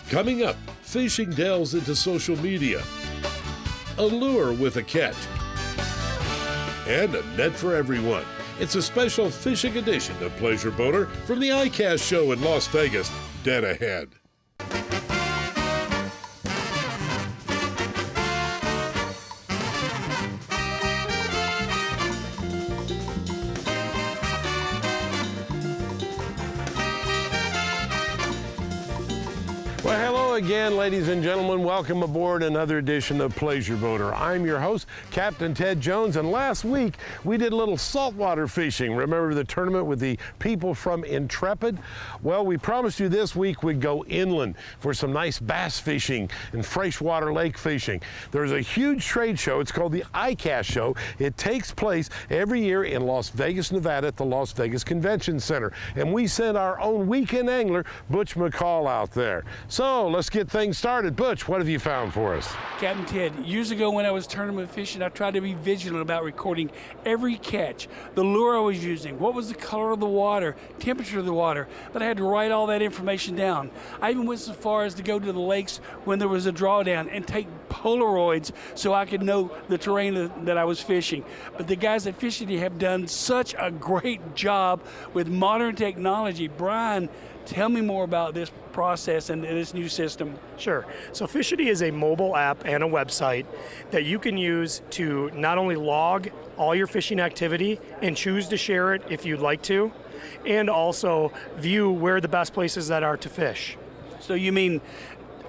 Coming up, fishing delves into social media, a lure with a catch, and a net for everyone. It's a special fishing edition of Pleasure Boater from the ICAST show in Las Vegas. Dead ahead. Well, hello again, ladies and gentlemen. Welcome aboard another edition of Pleasure Boater. I'm your host, Captain Ted Jones, and last week we did a little saltwater fishing. Remember the tournament with the people from Intrepid? Well, we promised you this week we'd go inland for some nice bass fishing and freshwater lake fishing. There's a huge trade show. It's called the ICAST show. It takes place every year in Las Vegas, Nevada at the Las Vegas Convention Center. And we sent our own weekend angler, Butch McCall, out there. So let's get things started. Butch, what have you found for us? Captain Ted, years ago when I was tournament fishing, I tried to be vigilant about recording every catch, the lure I was using, what was the color of the water, temperature of the water, but I had to write all that information down. I even went so far as to go to the lakes when there was a drawdown and take Polaroids so I could know the terrain that I was fishing. But the guys at Fishity have done such a great job with modern technology. Brian, tell me more about this process and this new system. Sure. So Fishity is a mobile app and a website that you can use to not only log all your fishing activity and choose to share it if you'd like to, and also view where the best places that are to fish. So you mean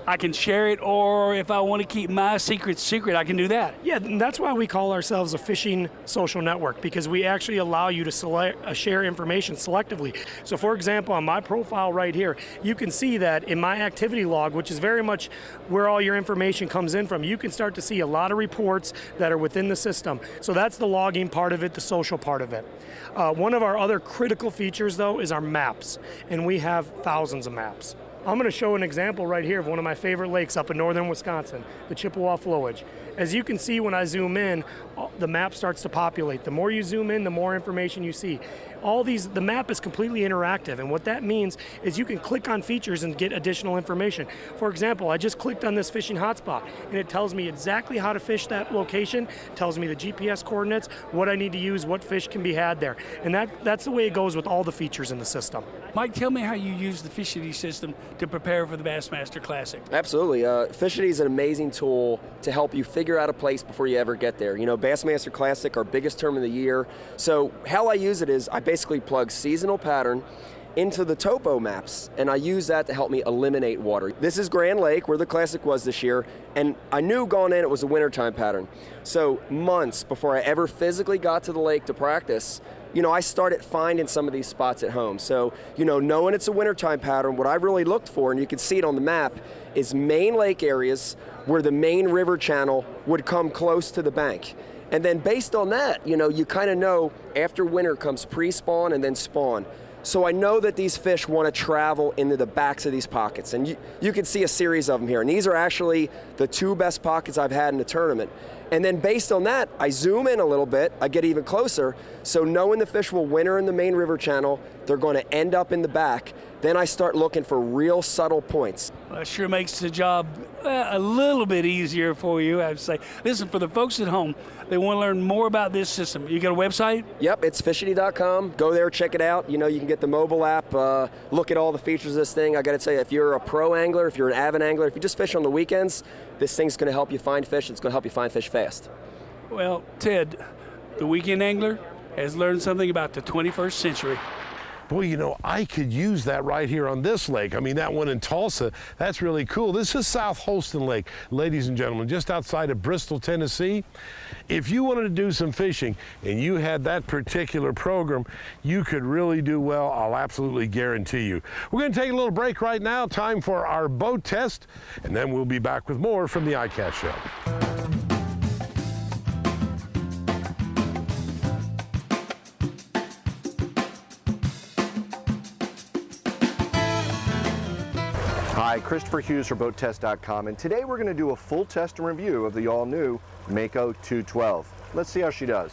I can share it, or if I want to keep my secret, I can do that? Yeah, and that's why we call ourselves a fishing social network, because we actually allow you to share information selectively. So for example, on my profile right here, you can see that in my activity log, which is very much where all your information comes in from, you can start to see a lot of reports that are within the system. So that's the logging part of it, the social part of it. One of our other critical features, though, is our maps, and we have thousands of maps. I'm going to show an example right here of one of my favorite lakes up in northern Wisconsin, the Chippewa Flowage. As you can see when I zoom in, the map starts to populate. The more you zoom in, the more information you see. The map is completely interactive, and what that means is you can click on features and get additional information. For example, I just clicked on this fishing hotspot, and it tells me exactly how to fish that location, tells me the GPS coordinates, what I need to use, what fish can be had there. And that's the way it goes with all the features in the system. Mike, tell me how you use the Fishity system to prepare for the Bassmaster Classic. Absolutely. Fishity is an amazing tool to help you figure out a place before you ever get there. You know, Bassmaster Classic, our biggest tournament of the year. So how I use it is I basically plug seasonal pattern into the topo maps, and I use that to help me eliminate water. This is Grand Lake, where the Classic was this year, and I knew going in it was a wintertime pattern. So months before I ever physically got to the lake to practice, you know, I started finding some of these spots at home. So, you know, knowing it's a wintertime pattern, what I really looked for, and you can see it on the map, is main lake areas where the main river channel would come close to the bank. And then based on that, you know, you kind of know after winter comes pre-spawn and then spawn. So I know that these fish want to travel into the backs of these pockets. And you can see a series of them here. And these are actually the two best pockets I've had in the tournament. And then based on that, I zoom in a little bit, I get even closer. So knowing the fish will winter in the main river channel, they're going to end up in the back. Then I start looking for real subtle points. Well, that sure makes the job a little bit easier for you, I would say. Listen, for the folks at home, they want to learn more about this system. You got a website? Yep, it's fishity.com. Go there, check it out. You know, you can get the mobile app, look at all the features of this thing. I got to tell you, if you're a pro angler, if you're an avid angler, if you just fish on the weekends, this thing's going to help you find fish. It's going to help you find fish fast. Well, Ted, the weekend angler has learned something about the 21st century. Boy, you know, I could use that right here on this lake. I mean, that one in Tulsa, that's really cool. This is South Holston Lake, ladies and gentlemen, just outside of Bristol, Tennessee. If you wanted to do some fishing and you had that particular program, you could really do well, I'll absolutely guarantee you. We're going to take a little break right now, time for our boat test, and then we'll be back with more from the ICAST show. Hi, Christopher Hughes for BoatTest.com, and today we're going to do a full test and review of the all-new Mako 212. Let's see how she does.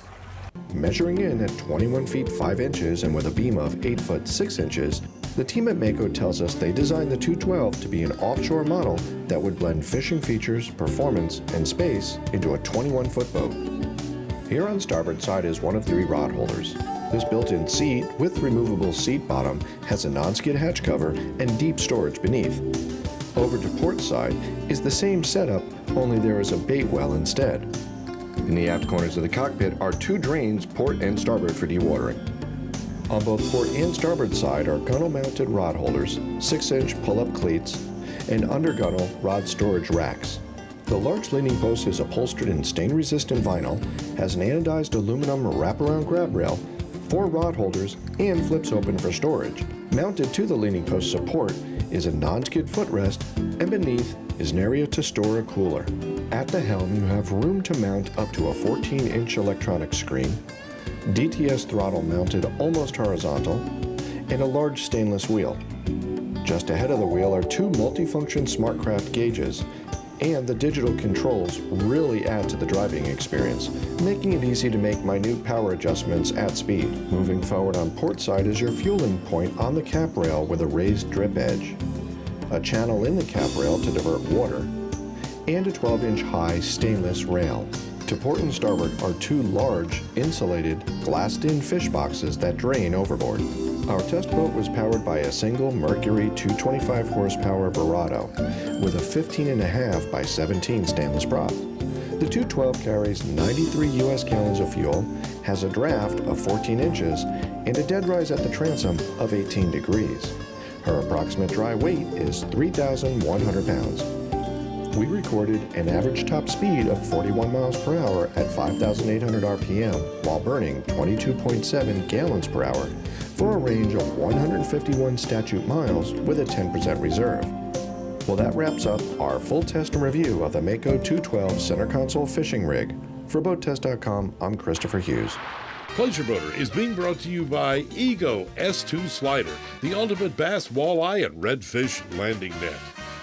Measuring in at 21 feet 5 inches and with a beam of 8 foot 6 inches, The team at Mako tells us they designed the 212 to be an offshore model that would blend fishing features, performance, and space into a 21-foot boat. Here on starboard side is one of 3 rod holders. This built-in seat with removable seat bottom has a non-skid hatch cover and deep storage beneath. Over to port side is the same setup, only there is a bait well instead. In the aft corners of the cockpit are 2 drains, port and starboard, for dewatering. On both port and starboard side are gunnel-mounted rod holders, 6-inch pull-up cleats, and under gunnel rod storage racks. The large leaning post is upholstered in stain-resistant vinyl, has an anodized aluminum wraparound grab rail, 4 rod holders, and flips open for storage. Mounted to the leaning post support is a non-skid footrest, and beneath is an area to store a cooler. At the helm, you have room to mount up to a 14-inch electronic screen, DTS throttle mounted almost horizontal, and a large stainless wheel. Just ahead of the wheel are 2 multifunction SmartCraft gauges, and the digital controls really add to the driving experience, making it easy to make minute power adjustments at speed. Moving forward on port side is your fueling point on the cap rail with a raised drip edge, a channel in the cap rail to divert water, and a 12-inch high stainless rail. To port and starboard are 2 large, insulated, glassed-in fish boxes that drain overboard. Our test boat was powered by a single Mercury 225 horsepower Verado with a 15.5 by 17 stainless prop. The 212 carries 93 U.S. gallons of fuel, has a draft of 14 inches, and a dead rise at the transom of 18 degrees. Her approximate dry weight is 3,100 pounds. We recorded an average top speed of 41 miles per hour at 5,800 RPM while burning 22.7 gallons per hour for a range of 151 statute miles with a 10% reserve. Well, that wraps up our full test and review of the Mako 212 center console fishing rig. For BoatTest.com, I'm Christopher Hughes. Pleasure Boater is being brought to you by Ego S2 Slider, the ultimate bass, walleye, and redfish landing net.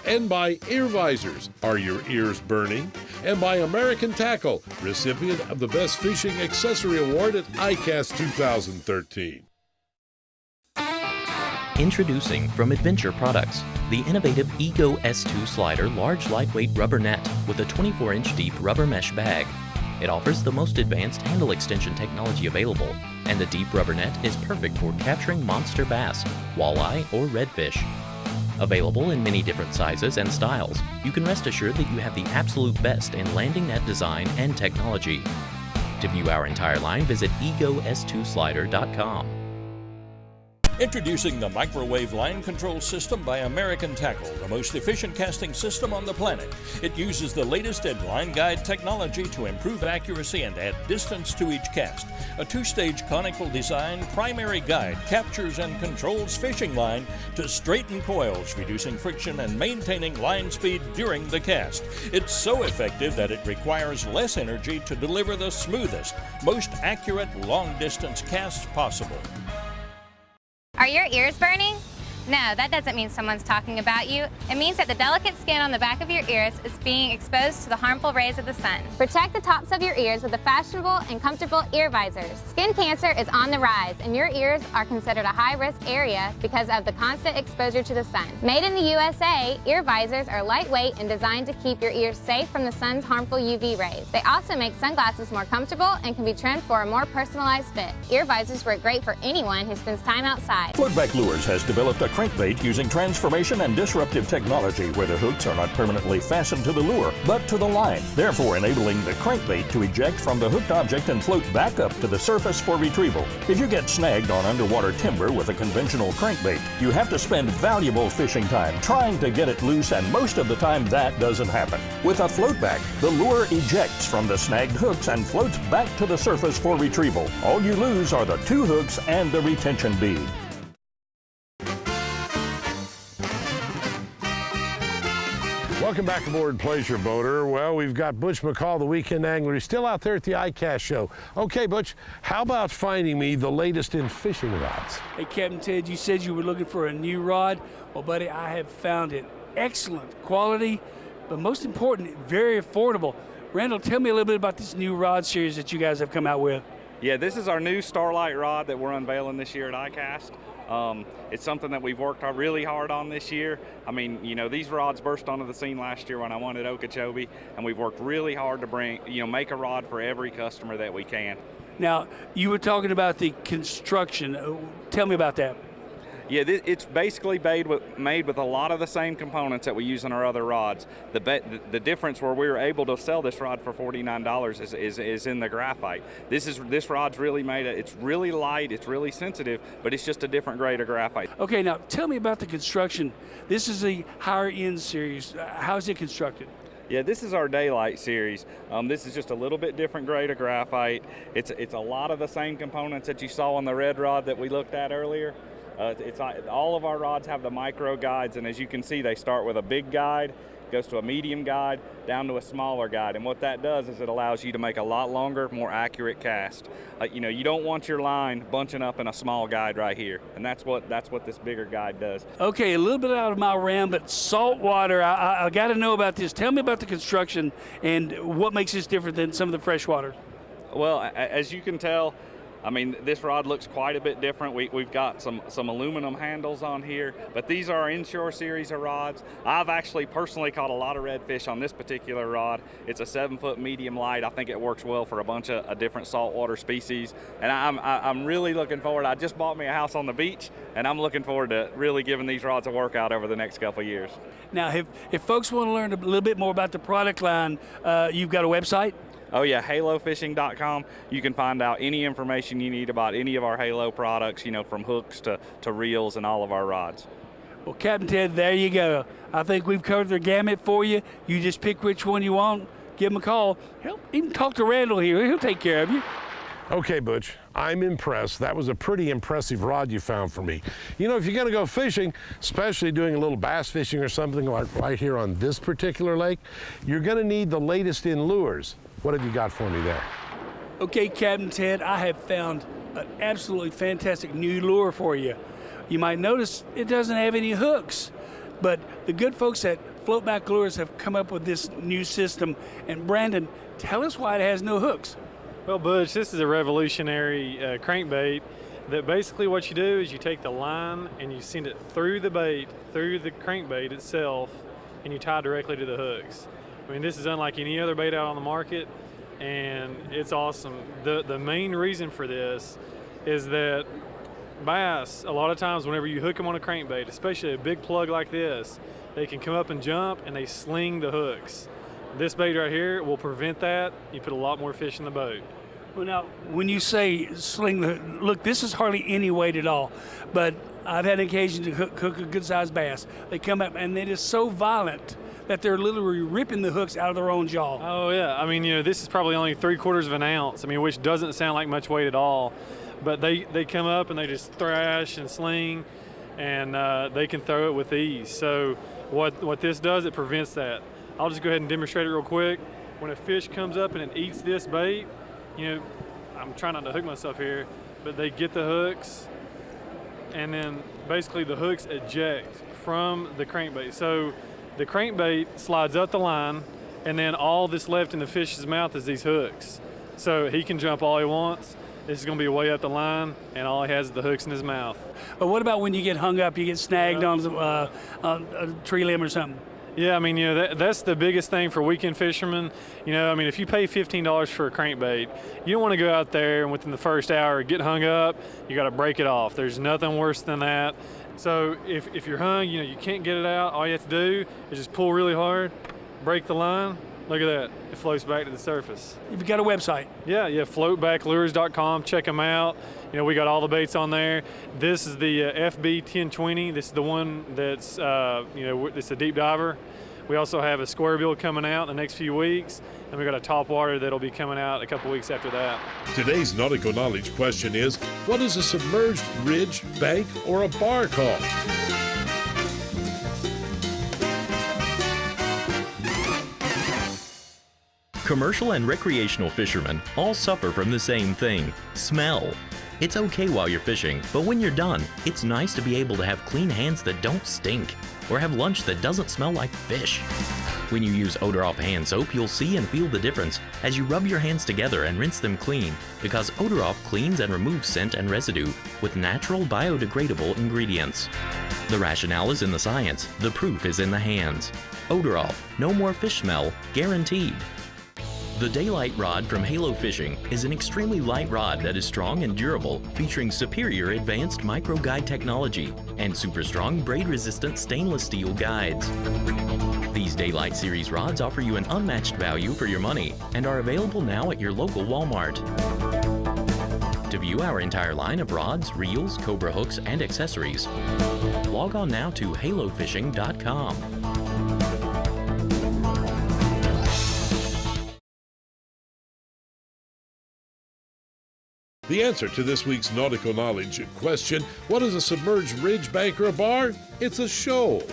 And by Ear Visors, are your ears burning? And by American Tackle, recipient of the Best Fishing Accessory Award at ICAST 2013. Introducing from Adventure Products, the innovative Ego S2 Slider large lightweight rubber net with a 24-inch deep rubber mesh bag. It offers the most advanced handle extension technology available, and the deep rubber net is perfect for capturing monster bass, walleye, or redfish. Available in many different sizes and styles, you can rest assured that you have the absolute best in landing net design and technology. To view our entire line, visit egos2slider.com. Introducing the Microwave Line Control System by American Tackle, the most efficient casting system on the planet. It uses the latest in line guide technology to improve accuracy and add distance to each cast. A 2-stage conical design primary guide captures and controls fishing line to straighten coils, reducing friction and maintaining line speed during the cast. It's so effective that it requires less energy to deliver the smoothest, most accurate long-distance casts possible. Are your ears burning? No, that doesn't mean someone's talking about you. It means that the delicate skin on the back of your ears is being exposed to the harmful rays of the sun. Protect the tops of your ears with the fashionable and comfortable ear visors. Skin cancer is on the rise, and your ears are considered a high-risk area because of the constant exposure to the sun. Made in the USA, ear visors are lightweight and designed to keep your ears safe from the sun's harmful UV rays. They also make sunglasses more comfortable and can be trimmed for a more personalized fit. Ear visors work great for anyone who spends time outside. Floatback Lures has developed a crankbait using transformation and disruptive technology where the hooks are not permanently fastened to the lure, but to the line, therefore enabling the crankbait to eject from the hooked object and float back up to the surface for retrieval. If you get snagged on underwater timber with a conventional crankbait, you have to spend valuable fishing time trying to get it loose, and most of the time that doesn't happen. With a floatback, the lure ejects from the snagged hooks and floats back to the surface for retrieval. All you lose are the 2 hooks and the retention bead. Welcome back aboard Pleasure Boater. Well, we've got Butch McCall, the weekend angler. He's still out there at the ICAST show. Okay, Butch, how about finding me the latest in fishing rods? Hey, Captain Ted, you said you were looking for a new rod. Well, buddy, I have found it. Excellent quality, but most important, very affordable. Randall, tell me a little bit about this new rod series that you guys have come out with. Yeah, this is our new Starlight rod that we're unveiling this year at ICAST. It's something that we've worked really hard on this year. I mean, you know, these rods burst onto the scene last year when I won at Okeechobee, and we've worked really hard to make a rod for every customer that we can. Now, you were talking about the construction. Tell me about that. Yeah, it's basically made with a lot of the same components that we use in our other rods. The difference where we were able to sell this rod for $49 is in the graphite. This rod's really made it's really light, it's really sensitive, but it's just a different grade of graphite. Okay, now tell me about the construction. This is the higher end series. How is it constructed? Yeah, this is our Daylight series. This is just a little bit different grade of graphite. It's a lot of the same components that you saw on the red rod that we looked at earlier. All of our rods have the micro guides, and as you can see, they start with a big guide, goes to a medium guide, down to a smaller guide. And what that does is it allows you to make a lot longer, more accurate cast. You don't want your line bunching up in a small guide right here, and that's what this bigger guide does. Okay, a little bit out of my realm, but saltwater, I got to know about this. Tell me about the construction and what makes this different than some of the freshwater. Well, as you can tell, I mean, this rod looks quite a bit different. We've got some aluminum handles on here, but these are our inshore series of rods. I've actually personally caught a lot of redfish on this particular rod. It's a 7-foot medium light. I think it works well for a bunch of different saltwater species, and I'm really looking forward. I just bought me a house on the beach, and I'm looking forward to really giving these rods a workout over the next couple of years. Now, if folks want to learn a little bit more about the product line, you've got a website? Oh yeah, halofishing.com. You can find out any information you need about any of our Halo products, from hooks to reels and all of our rods. Well, Captain Ted, there you go. I think we've covered the gamut for you. You just pick which one you want, give him a call. Hell, even talk to Randall here. He'll take care of you. Okay, Butch, I'm impressed. That was a pretty impressive rod you found for me. If you're going to go fishing, especially doing a little bass fishing or something like right here on this particular lake, you're going to need the latest in lures. What have you got for me there? Okay, Captain Ted, I have found an absolutely fantastic new lure for you. You might notice it doesn't have any hooks, but the good folks at Floatback Lures have come up with this new system. And Brandon, tell us why it has no hooks. Well, Butch, this is a revolutionary crankbait that basically what you do is you take the line and you send it through the bait, through the crankbait itself, and you tie directly to the hooks. I mean, this is unlike any other bait out on the market, and it's awesome. The main reason for this is that bass, a lot of times whenever you hook them on a crankbait, especially a big plug like this, they can come up and jump and they sling the hooks. This bait right here will prevent that. You put a lot more fish in the boat. Well, now, when you say sling the hook, look, this is hardly any weight at all, but I've had occasion to hook a good-sized bass. They come up and it is so violent that they're literally ripping the hooks out of their own jaw. Oh yeah, I mean, this is probably only 3/4 of an ounce. I mean, which doesn't sound like much weight at all, but they come up and they just thrash and sling, and they can throw it with ease. So what this does, it prevents that. I'll just go ahead and demonstrate it real quick. When a fish comes up and it eats this bait, I'm trying not to hook myself here, but they get the hooks, and then basically the hooks eject from the crankbait. So the crankbait slides up the line, and then all that's left in the fish's mouth is these hooks. So he can jump all he wants. This is going to be way up the line, and all he has is the hooks in his mouth. But what about when you get hung up, you get snagged on a tree limb or something? Yeah, I mean, that's the biggest thing for weekend fishermen. If you pay $15 for a crankbait, you don't want to go out there and within the first hour get hung up. You got to break it off. There's nothing worse than that. So if you're hung, you can't get it out. All you have to do is just pull really hard, break the line. Look at that. It floats back to the surface. You've got a website. Yeah, floatbacklures.com. Check them out. We got all the baits on there. This is the FB 1020. This is the one that's, it's a deep diver. We also have a square bill coming out in the next few weeks, and we got a topwater that'll be coming out a couple weeks after that. Today's nautical knowledge question is, what is a submerged ridge, bank, or a bar called? Commercial and recreational fishermen all suffer from the same thing, smell. It's okay while you're fishing, but when you're done, it's nice to be able to have clean hands that don't stink, or have lunch that doesn't smell like fish. When you use Odor Off hand soap, you'll see and feel the difference as you rub your hands together and rinse them clean, because Odor Off cleans and removes scent and residue with natural biodegradable ingredients. The rationale is in the science, the proof is in the hands. Odor Off, no more fish smell, guaranteed. The Daylight Rod from Halo Fishing is an extremely light rod that is strong and durable, featuring superior advanced micro guide technology and super strong braid-resistant stainless steel guides. These Daylight Series rods offer you an unmatched value for your money and are available now at your local Walmart. To view our entire line of rods, reels, Cobra hooks, and accessories, log on now to halofishing.com. The answer to this week's nautical knowledge question, what is a submerged ridge, bank, or a bar? It's a shoal.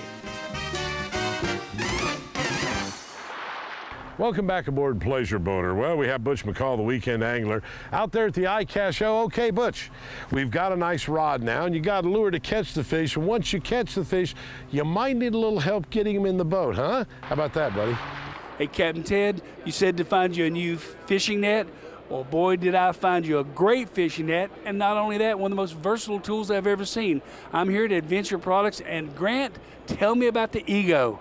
Welcome back aboard Pleasure Boater. Well, we have Butch McCall, the weekend angler, out there at the ICAST show. Okay, Butch, we've got a nice rod now, and you got a lure to catch the fish. And once you catch the fish, you might need a little help getting them in the boat, huh? How about that, buddy? Hey, Captain Ted, you said to find you a new fishing net. Well, boy, did I find you a great fishing net, and not only that, one of the most versatile tools I've ever seen. I'm here at Adventure Products, and Grant, tell me about the Ego.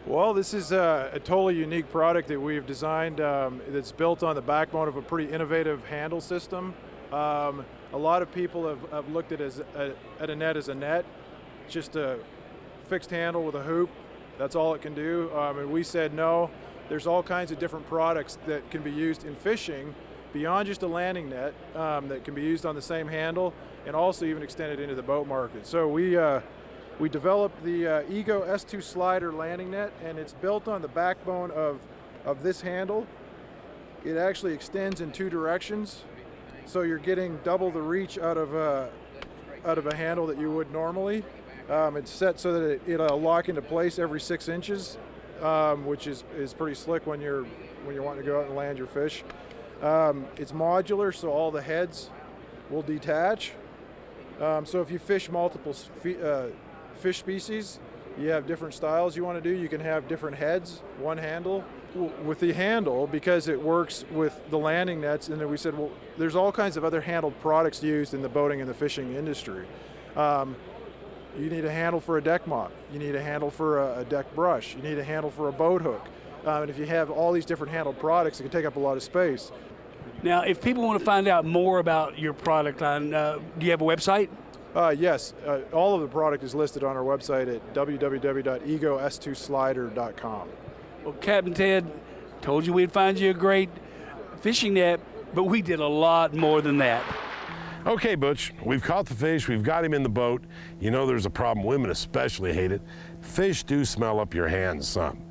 Well, this is a totally unique product that we've designed that's built on the backbone of a pretty innovative handle system. A lot of people have looked at a net as a net, just a fixed handle with a hoop. That's all it can do. And we said no, there's all kinds of different products that can be used in fishing beyond just a landing net that can be used on the same handle and also even extended into the boat market. So we developed the Ego S2 Slider landing net, and it's built on the backbone of this handle. It actually extends in two directions, so you're getting double the reach out of a handle that you would normally. It's set so that it'll lock into place every 6 inches, which is pretty slick when you're wanting to go out and land your fish. It's modular, so all the heads will detach. So if you fish multiple fish species, you have different styles you want to do. You can have different heads, one handle. With the handle, because it works with the landing nets, and then we said, well, there's all kinds of other handled products used in the boating and the fishing industry. You need a handle for a deck mop. You need a handle for a deck brush. You need a handle for a boat hook. And if you have all these different handled products, it can take up a lot of space. Now, if people want to find out more about your product line, do you have a website? Yes, all of the product is listed on our website at www.egos2slider.com. Well, Captain Ted, told you we'd find you a great fishing net, but we did a lot more than that. Okay, Butch, we've caught the fish, we've got him in the boat. You know there's a problem, women especially hate it. Fish do smell up your hands some.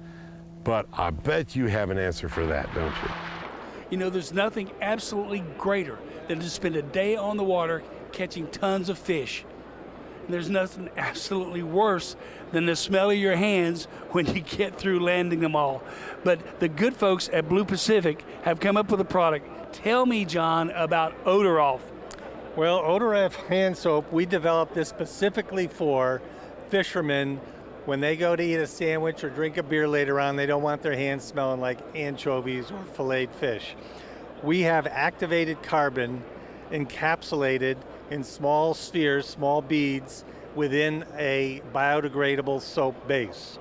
But I bet you have an answer for that, don't you? You know, there's nothing absolutely greater than to spend a day on the water catching tons of fish. And there's nothing absolutely worse than the smell of your hands when you get through landing them all. But the good folks at Blue Pacific have come up with a product. Tell me, John, about Odor Off. Well, Odor Off hand soap, we developed this specifically for fishermen. When they go to eat a sandwich or drink a beer later on, they don't want their hands smelling like anchovies or filleted fish. We have activated carbon encapsulated in small spheres, small beads, within a biodegradable soap base.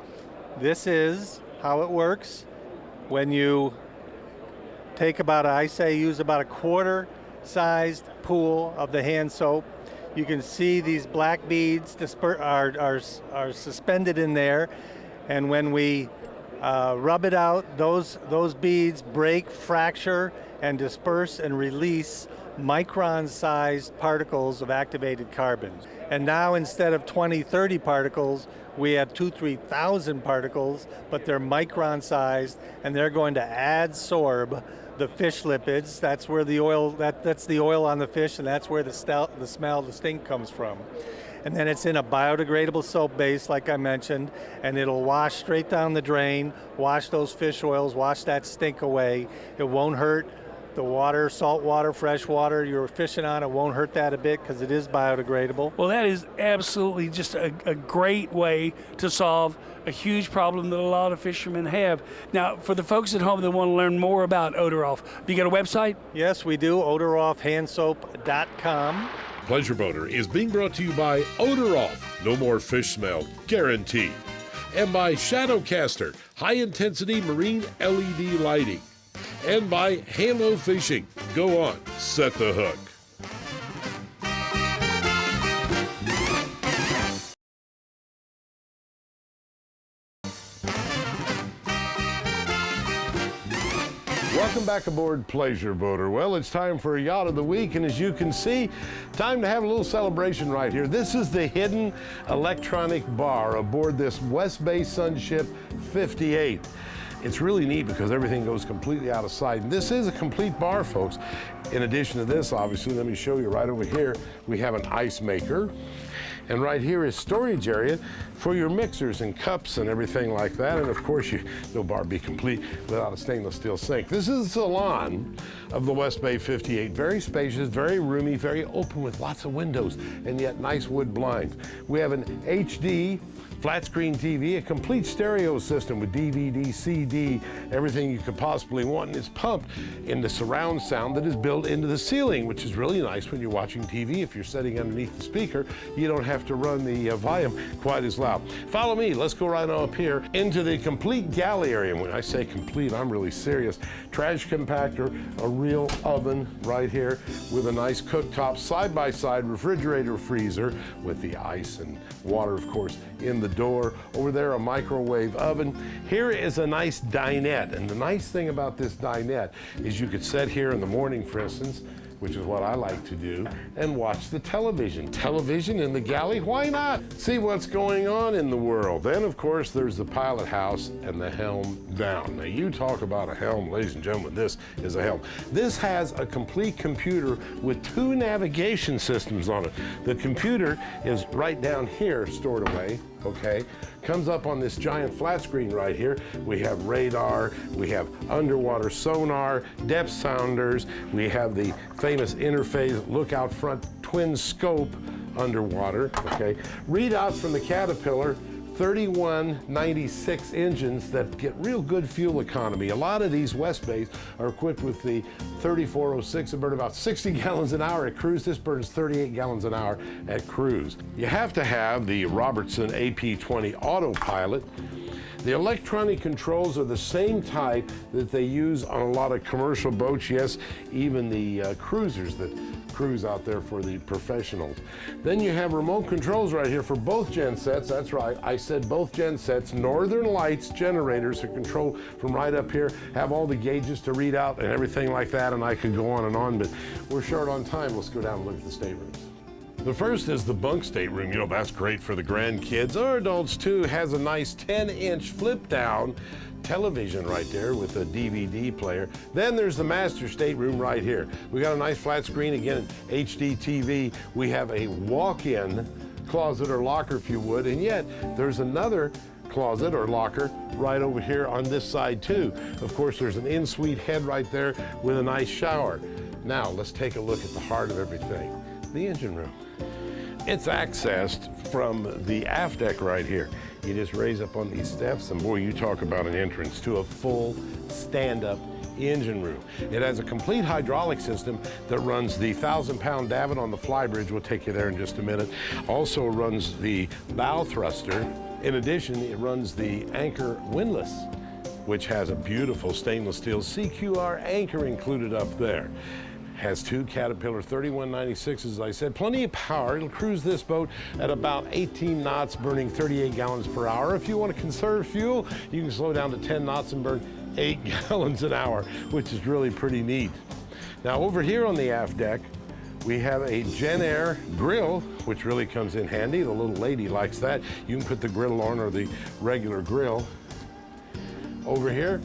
This is how it works. When you take use about a quarter-sized pool of the hand soap, you can see these black beads are suspended in there, and when we rub it out, those beads break, fracture, and disperse and release micron-sized particles of activated carbon. And now instead of 20, 30 particles, we have 2,000-3,000 particles, but they're micron-sized, and they're going to adsorb the fish lipids. That's where the oil, that's the oil on the fish, and that's where the smell, the stink comes from. And then it's in a biodegradable soap base, like I mentioned, and it'll wash straight down the drain, wash those fish oils, wash that stink away. It won't hurt The water, salt water, fresh water you're fishing on, it won't hurt that a bit because it is biodegradable. Well, that is absolutely just a great way to solve a huge problem that a lot of fishermen have. Now, for the folks at home that want to learn more about Odor-Off, you got a website? Yes, we do, odoroffhandsoap.com. Pleasure Boater is being brought to you by Odor-Off, no more fish smell, guaranteed. And by Shadowcaster, high-intensity marine LED lighting. And by Halo Fishing. Go on, set the hook. Welcome back aboard Pleasure Boater. Well, it's time for a Yacht of the Week, and as you can see, time to have a little celebration right here. This is the hidden electronic bar aboard this West Bay Sunship 58. It's really neat because everything goes completely out of sight. And this is a complete bar, folks. In addition to this, obviously, let me show you right over here, we have an ice maker. And right here is storage area for your mixers and cups and everything like that. And of course, no bar be complete without a stainless steel sink. This is the salon of the West Bay 58. Very spacious, very roomy, very open with lots of windows and yet nice wood blinds. We have an HD flat screen TV, a complete stereo system with DVD, CD, everything you could possibly want, and it's pumped into surround sound that is built into the ceiling, which is really nice when you're watching TV. If you're sitting underneath the speaker, you don't have to run the volume quite as loud. Follow me, let's go right on up here into the complete galley area. And when I say complete, I'm really serious. Trash compactor, a real oven right here with a nice cooktop, side-by-side refrigerator freezer with the ice and water, of course, in the door. Over there, a microwave oven. Here is a nice dinette. And the nice thing about this dinette is you could sit here in the morning, for instance, which is what I like to do, and watch the television. Television in the galley, why not? See what's going on in the world. Then, of course, there's the pilot house and the helm down. Now, you talk about a helm, ladies and gentlemen, this is a helm. This has a complete computer with 2 navigation systems on it. The computer is right down here, stored away, okay? Comes up on this giant flat screen right here. We have radar, we have underwater sonar, depth sounders, we have the famous interface lookout front twin scope underwater, okay? Readouts from the Caterpillar, 3196 engines that get real good fuel economy. A lot of these West Bays are equipped with the 3406 that burn about 60 gallons an hour at cruise. This burns 38 gallons an hour at cruise. You have to have the Robertson AP20 autopilot. The electronic controls are the same type that they use on a lot of commercial boats, yes, even the cruisers that cruise out there for the professionals. Then you have remote controls right here for both gen sets. That's right, I said both gen sets. Northern Lights generators are controlled from right up here, have all the gauges to read out and everything like that, and I could go on, but we're short on time. Let's go down and look at the staterooms. The first is the bunk stateroom. You know, that's great for the grandkids or adults too. It has a nice 10-inch flip down television right there with a DVD player. Then there's the master stateroom right here. We got a nice flat screen, again, HD TV. We have a walk-in closet or locker, if you would, and yet there's another closet or locker right over here on this side too. Of course, there's an in-suite head right there with a nice shower. Now, let's take a look at the heart of everything, the engine room. It's accessed from the aft deck right here. You just raise up on these steps, and boy, you talk about an entrance to a full stand-up engine room. It has a complete hydraulic system that runs the 1,000-pound davit on the flybridge. We'll take you there in just a minute. Also runs the bow thruster. In addition, it runs the anchor windlass, which has a beautiful stainless steel CQR anchor included up there. Has 2 Caterpillar 3196s, as I said. Plenty of power. It'll cruise this boat at about 18 knots, burning 38 gallons per hour. If you want to conserve fuel, you can slow down to 10 knots and burn 8 gallons an hour, which is really pretty neat. Now, over here on the aft deck, we have a Genair grill, which really comes in handy. The little lady likes that. You can put the grill on or the regular grill. Over here,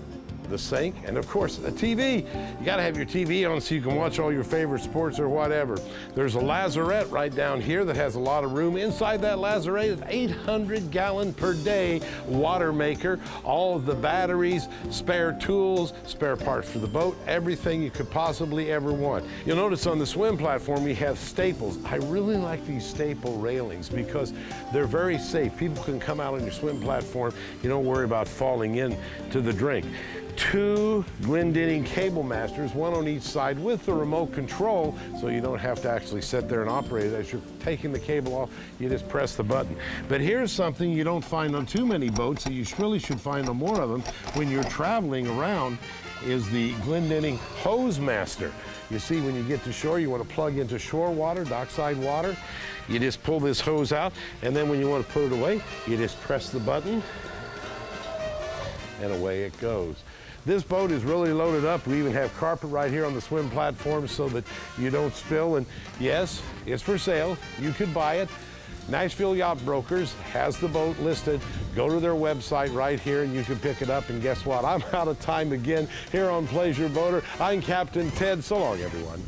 the sink, and of course a TV. You got to have your TV on so you can watch all your favorite sports or whatever. There's a lazarette right down here that has a lot of room. Inside that lazarette, an 800-gallon per day water maker, all of the batteries, spare tools, spare parts for the boat, everything you could possibly ever want. You'll notice on the swim platform we have staples. I really like these staple railings because they're very safe. People can come out on your swim platform. You don't worry about falling in to the drink. 2 Glendinning cable masters, one on each side with the remote control, so you don't have to actually sit there and operate it. As you're taking the cable off, you just press the button. But here's something you don't find on too many boats, and you really should find on more of them when you're traveling around, is the Glendinning Hose Master. You see, when you get to shore, you want to plug into shore water, dockside water. You just pull this hose out, and then when you want to put it away, you just press the button, and away it goes. This boat is really loaded up. We even have carpet right here on the swim platform so that you don't spill. And yes, it's for sale. You could buy it. Nashville Yacht Brokers has the boat listed. Go to their website right here and you can pick it up. And guess what? I'm out of time again here on Pleasure Boater. I'm Captain Ted. So long, everyone.